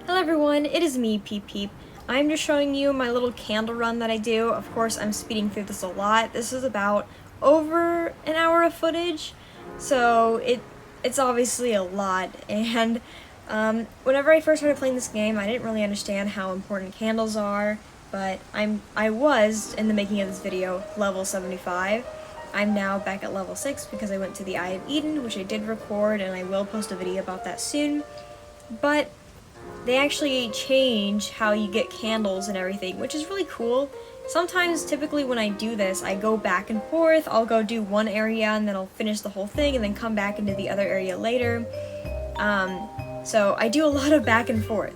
Hello everyone, it is me, Peep Peep. I'm just showing you my little candle run that I do. Of course, I'm speeding through this a lot. This is about over an hour of footage, so it's obviously a lot. And whenever I first started playing this game, I didn't really understand how important candles are, but I was, in the making of this video, level 75. I'm now back at level 6 because I went to the Eye of Eden, which I did record, and I will post a video about that soon. But they actually change how you get candles and everything, which is really cool. Sometimes, typically when I do this, I go back and forth. I'll go do one area and then I'll finish the whole thing and then come back into the other area later. So I do a lot of back and forth.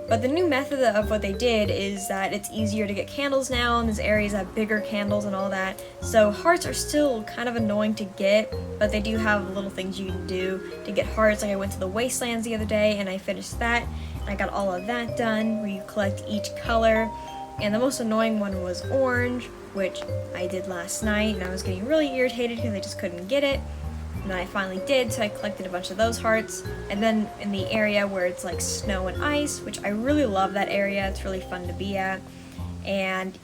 But the new method of what they did is that it's easier to get candles now, and there's areas that have bigger candles and all that. So hearts are still kind of annoying to get, but they do have little things you can do to get hearts. Like I went to the Wastelands the other day and I finished that. And I got all of that done, where you collect each color. And the most annoying one was orange, which I did last night, and I was getting really irritated because I just couldn't get it. And then I finally did, so I collected a bunch of those hearts. And then in the area where it's like snow and ice, which I really love that area, it's really fun to be at. And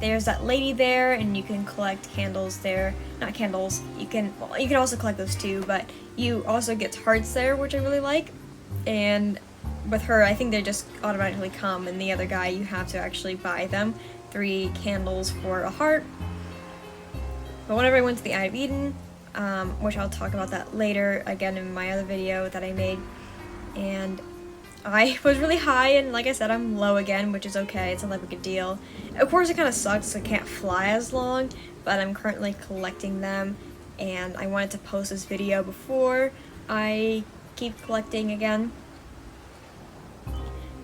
there's that lady there, and you can collect candles there. Not candles, you can also collect those too, but you also get hearts there, which I really like. And with her, I think they just automatically come, and the other guy, you have to actually buy them. 3 candles for a heart. But whenever I went to the Eye of Eden, which I'll talk about that later again in my other video that I made, and I was really high, and like I said, I'm low again, which is okay. It's not like a big deal. Of course, it kind of sucks, I can't fly as long, but I'm currently collecting them, and I wanted to post this video before I keep collecting again.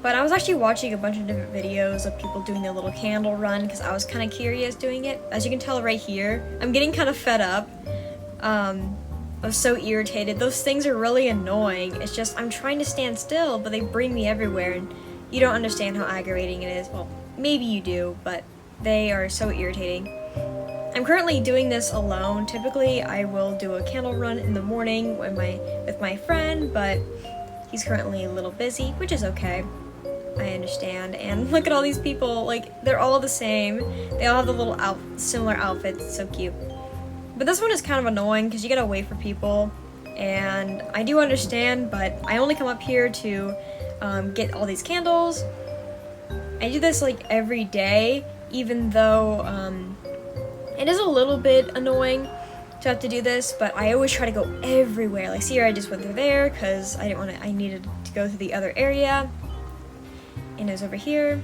But I was actually watching a bunch of different videos of people doing their little candle run because I was kind of curious doing it. As you can tell right here, I'm getting kind of fed up. I was so irritated. Those things are really annoying. It's just I'm trying to stand still, but they bring me everywhere, and you don't understand how aggravating it is. Well, maybe you do, but they are so irritating. I'm currently doing this alone. Typically, I will do a candle run in the morning with my friend, but he's currently a little busy, which is okay. I understand. And look at all these people, like, they're all the same. They all have the little similar outfits. It's so cute. But this one is kind of annoying because you gotta wait for people, and I do understand, but I only come up here to get all these candles. I do this like every day, even though it is a little bit annoying to have to do this, but I always try to go everywhere. Like, see here, I just went through there because I needed to go to the other area, and it was over here.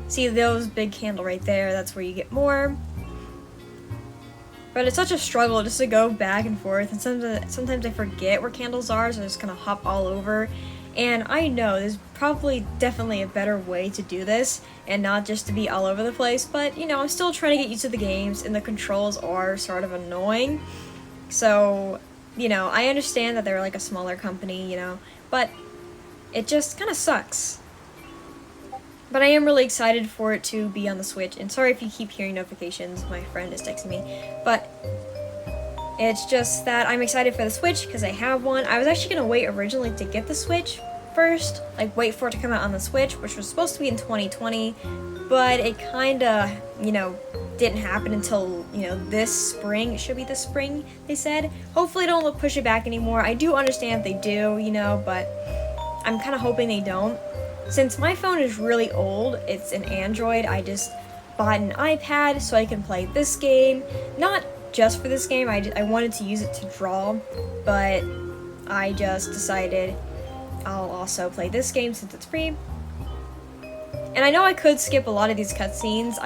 See those big candle right there, that's where you get more. But it's such a struggle just to go back and forth, and sometimes I forget where candles are, so I just kind of hop all over. And I know there's definitely a better way to do this, and not just to be all over the place, but you know, I'm still trying to get used to the games, and the controls are sort of annoying. So, you know, I understand that they're like a smaller company, you know, but it just kind of sucks. But I am really excited for it to be on the Switch, and sorry if you keep hearing notifications, my friend is texting me, but it's just that I'm excited for the Switch because I have one. I was actually going to wait originally to get the Switch first, like wait for it to come out on the Switch, which was supposed to be in 2020, but it kind of, you know, didn't happen until, you know, this spring. It should be this spring, they said. Hopefully they don't push it back anymore. I do understand if they do, you know, but I'm kind of hoping they don't. Since my phone is really old, it's an Android, I just bought an iPad so I can play this game. Not just for this game, I wanted to use it to draw, but I just decided I'll also play this game since it's free. And I know I could skip a lot of these cutscenes,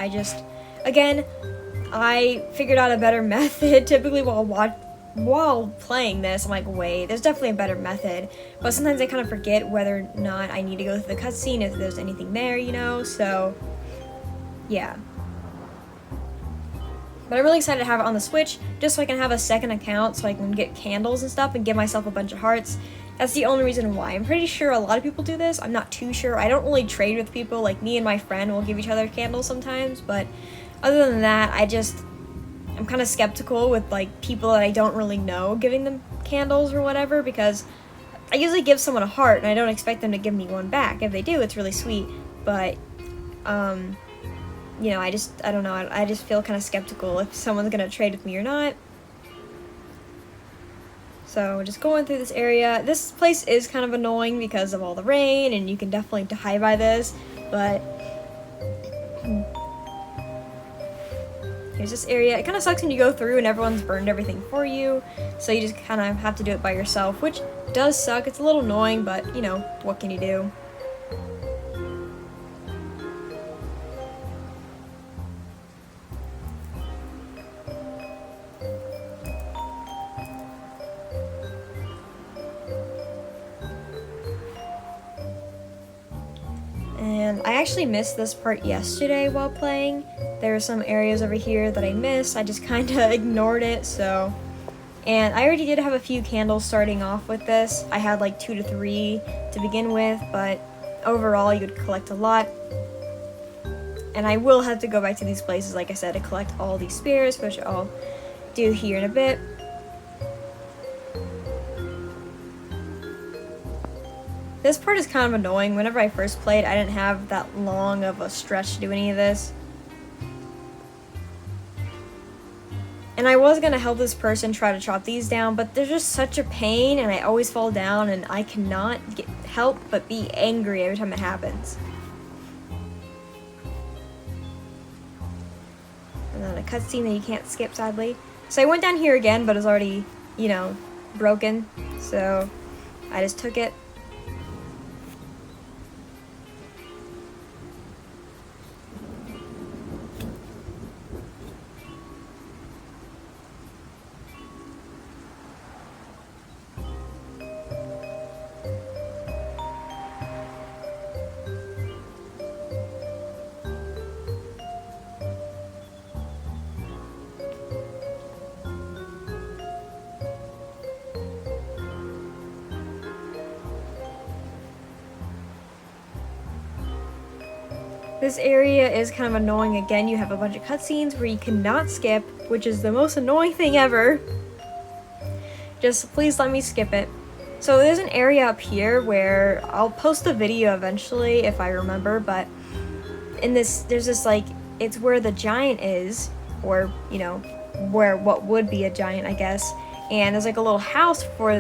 I figured out a better method. Typically while playing this, I'm like, wait, there's definitely a better method, but sometimes I kind of forget whether or not I need to go through the cutscene, if there's anything there, you know, so yeah. But I'm really excited to have it on the Switch, just so I can have a second account so I can get candles and stuff and give myself a bunch of hearts. That's the only reason why. I'm pretty sure a lot of people do this. I'm not too sure. I don't really trade with people. Like, me and my friend will give each other candles sometimes, but other than that, I'm kind of skeptical with like people that I don't really know giving them candles or whatever, because I usually give someone a heart and I don't expect them to give me one back. If they do, it's really sweet, but you know, I don't know, I just feel kind of skeptical if someone's gonna trade with me or not. So just going through this area. This place is kind of annoying because of all the rain, and you can definitely die by this, but here's this area. It kind of sucks when you go through and everyone's burned everything for you, so you just kind of have to do it by yourself, which does suck. It's a little annoying, but you know, what can you do? And I actually missed this part yesterday while playing. There are some areas over here that I missed. I just kind of ignored it, so. And I already did have a few candles starting off with this. I had like 2 to 3 to begin with, but overall you would collect a lot. And I will have to go back to these places, like I said, to collect all these spirits, which I'll do here in a bit. This part is kind of annoying. Whenever I first played, I didn't have that long of a stretch to do any of this. And I was gonna help this person try to chop these down, but they're just such a pain, and I always fall down, and I cannot help but be angry every time it happens. And then a cutscene that you can't skip, sadly. So I went down here again, but it's already, you know, broken. So I just took it. This area is kind of annoying. Again, you have a bunch of cutscenes where you cannot skip, which is the most annoying thing ever. Just please let me skip it. So there's an area up here where I'll post a video eventually if I remember, but in this, there's this like, it's where the giant is, or you know, where what would be a giant, I guess. And there's like a little house for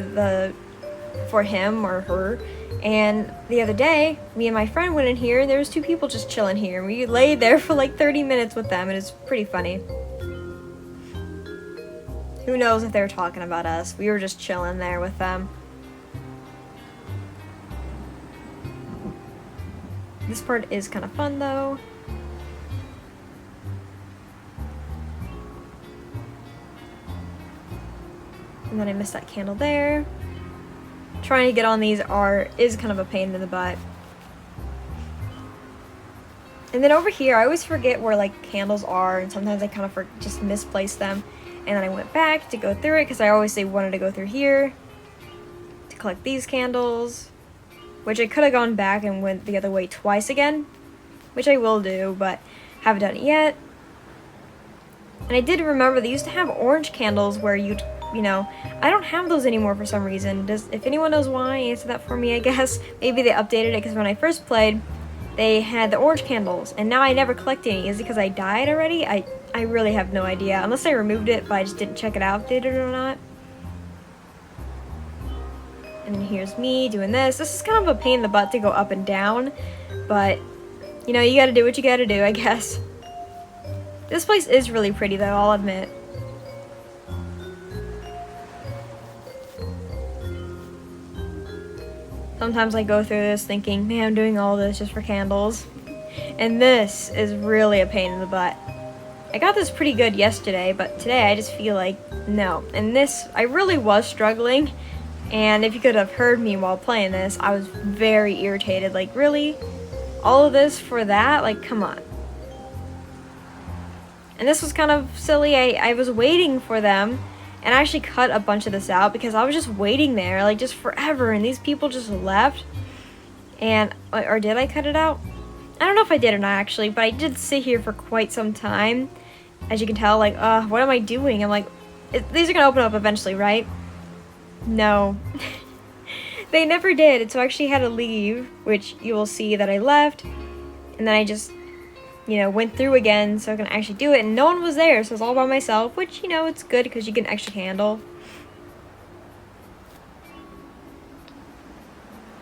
him or her. And the other day, me and my friend went in here, and there was 2 people just chilling here. And we laid there for like 30 minutes with them, and it's pretty funny. Who knows if they were talking about us? We were just chilling there with them. This part is kind of fun, though. And then I missed that candle there. Trying to get on these is kind of a pain in the butt. And then over here, I always forget where like candles are, and sometimes I kind of just misplace them. And then I went back to go through it because I always wanted to go through here to collect these candles, which I could have gone back and went the other way twice again, which I will do, but haven't done it yet. And I did remember they used to have orange candles where you know, I don't have those anymore for some reason. If anyone knows why, answer that for me, I guess. Maybe they updated it because when I first played, they had the orange candles, and now I never collect any. Is it because I died already? I really have no idea. Unless I removed it, but I just didn't check it out if they did it or not. And then here's me doing this. This is kind of a pain in the butt to go up and down, but, you know, you gotta do what you gotta do, I guess. This place is really pretty, though, I'll admit. Sometimes I go through this thinking, man, I'm doing all this just for candles. And this is really a pain in the butt. I got this pretty good yesterday, but today I just feel like, no. And this, I really was struggling. And if you could have heard me while playing this, I was very irritated. Like, really? All of this for that? Like, come on. And this was kind of silly. I was waiting for them. And I actually cut a bunch of this out because I was just waiting there, like, just forever, and these people just left. And, or did I cut it out? I don't know if I did or not, actually, but I did sit here for quite some time. As you can tell, like, what am I doing? I'm like, these are gonna open up eventually, right? No. They never did, so I actually had to leave, which you will see that I left, and then I just, went through again so I can actually do it, and no one was there, so it's all by myself, which, it's good because you get an extra candle.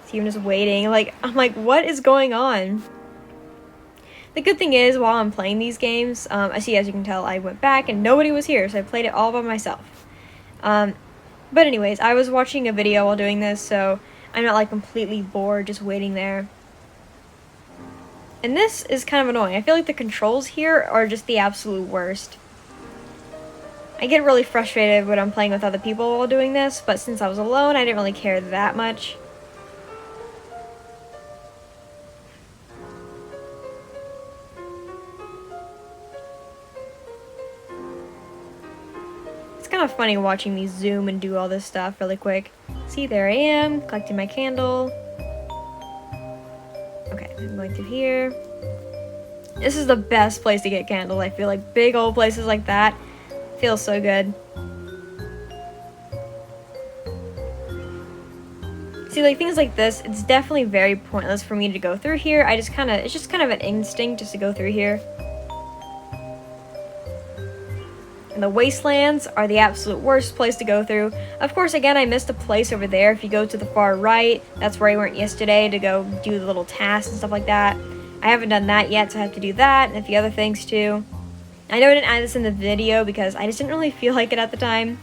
See, I'm just waiting, I'm like, what is going on? The good thing is, while I'm playing these games, I see, as you can tell, I went back and nobody was here, so I played it all by myself. But anyways, I was watching a video while doing this, so I'm not completely bored just waiting there. And this is kind of annoying. I feel like the controls here are just the absolute worst. I get really frustrated when I'm playing with other people while doing this, but since I was alone, I didn't really care that much. Kind of funny watching me zoom and do all this stuff really quick. See, there I am, collecting my candle. Okay, I'm going through here. This is the best place to get candles. I feel like big old places like that feels so good. See, things like this, it's definitely very pointless for me to go through here. It's just kind of an instinct just to go through here. And the wastelands are the absolute worst place to go through. Of course, again, I missed a place over there. If you go to the far right, that's where I went yesterday to go do the little tasks and stuff like that. I haven't done that yet, so I have to do that and a few other things too. I know I didn't add this in the video because I just didn't really feel like it at the time.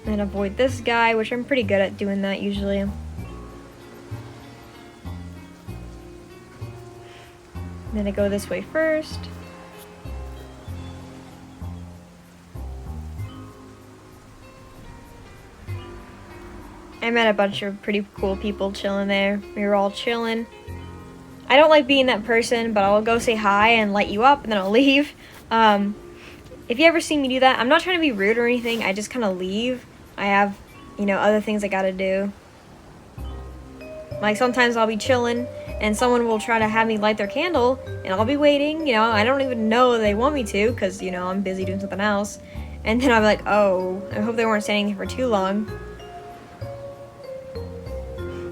And avoid this guy, which I'm pretty good at doing that usually. Then I go this way first. I met a bunch of pretty cool people chilling there. We were all chilling. I don't like being that person, but I'll go say hi and light you up and then I'll leave. If you ever see me do that, I'm not trying to be rude or anything. I just kind of leave. I have, other things I gotta do. Sometimes I'll be chilling and someone will try to have me light their candle and I'll be waiting, I don't even know they want me to because, I'm busy doing something else. And then I'm like, oh, I hope they weren't standing here for too long.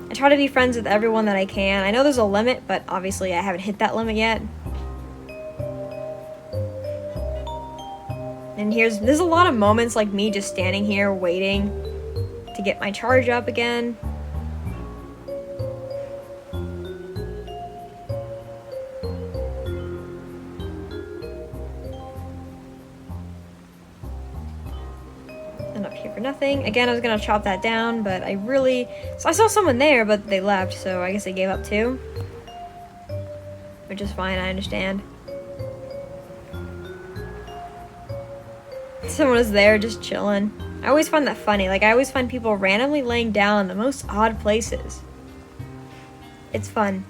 I try to be friends with everyone that I can. I know there's a limit, but obviously I haven't hit that limit yet. And there's a lot of moments like me just standing here waiting to get my charge up again. Up here for nothing. Again, I was gonna chop that down, but I saw someone there, but they left, so I guess they gave up too. Which is fine, I understand. Someone was there just chilling. I always find that funny. I always find people randomly laying down in the most odd places. It's fun.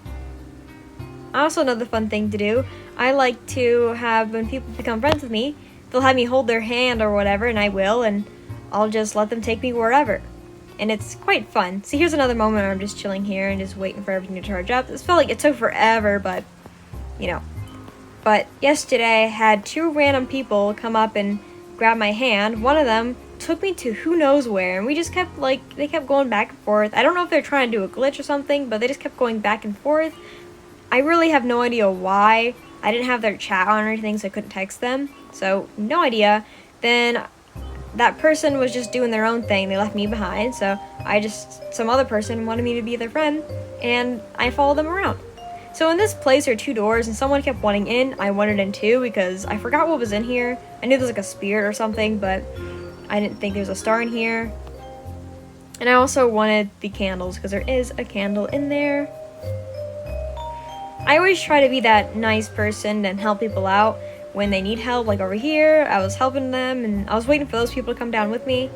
Also, another fun thing to do, I like to have, when people become friends with me, they'll have me hold their hand or whatever, and I will, and I'll just let them take me wherever. And it's quite fun. See, here's another moment where I'm just chilling here and just waiting for everything to charge up. This felt like it took forever, but, But yesterday, I had two random people come up and grab my hand. One of them took me to who knows where, and we just kept, they kept going back and forth. I don't know if they're trying to do a glitch or something, but they just kept going back and forth. I really have no idea why. I didn't have their chat on or anything, so I couldn't text them. So, no idea. Then that person was just doing their own thing. They left me behind, so some other person wanted me to be their friend, and I followed them around. So in this place there are two doors, and someone kept wanting in. I wanted in too because I forgot what was in here. I knew there was a spirit or something, but I didn't think there was a star in here. And I also wanted the candles because there is a candle in there. I always try to be that nice person and help people out when they need help. Over here, I was helping them and I was waiting for those people to come down with me.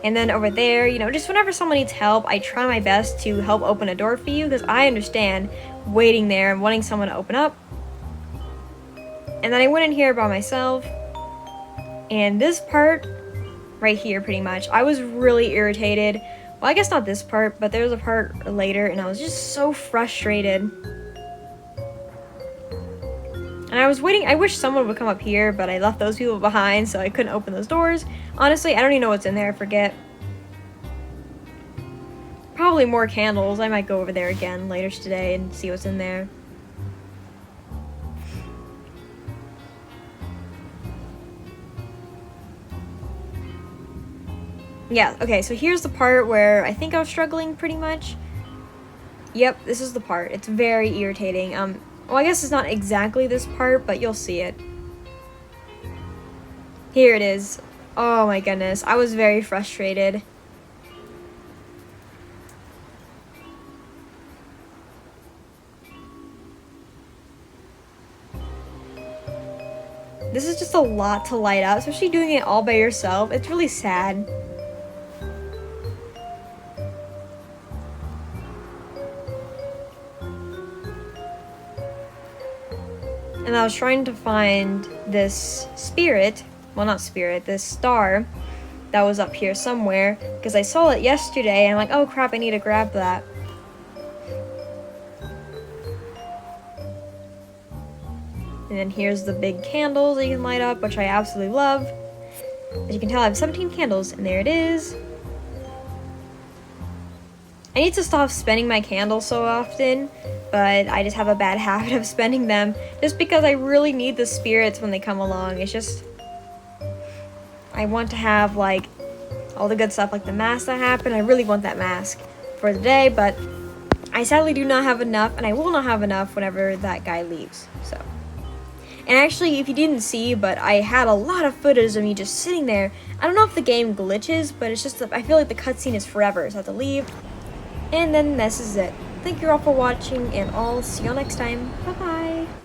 And then over there, just whenever someone needs help, I try my best to help open a door for you because I understand waiting there and wanting someone to open up. And then I went in here by myself. And this part right here, pretty much, I was really irritated. Well, I guess not this part, but there was a part later and I was just so frustrated. And I I was waiting, I wish someone would come up here, but I left those people behind, so I couldn't open those doors. Honestly, I don't even know what's in there, I forget. Probably more candles. I might go over there again later today and see what's in there. Yeah, okay, so here's the part where I think I was struggling pretty much. Yep, this is the part. It's very irritating. Well, I guess it's not exactly this part, but you'll see it. Here it is. Oh my goodness, I was very frustrated. This is just a lot to light up, especially doing it all by yourself. It's really sad. And I was trying to find this spirit, well not spirit, this star that was up here somewhere, because I saw it yesterday and I'm like, oh crap, I need to grab that. And then here's the big candles that you can light up, which I absolutely love. As you can tell, I have 17 candles, and there it is. I need to stop spending my candles so often, but I just have a bad habit of spending them just because I really need the spirits when they come along. It's just, I want to have like all the good stuff, like the mask that happened. I really want that mask for the day, but I sadly do not have enough, and I will not have enough whenever that guy leaves, so. And actually, if you didn't see, but I had a lot of footage of me just sitting there. I don't know if the game glitches, but it's just, I feel like the cutscene is forever, so I have to leave. And then this is it. Thank you all for watching, and I'll see you all next time. Bye-bye.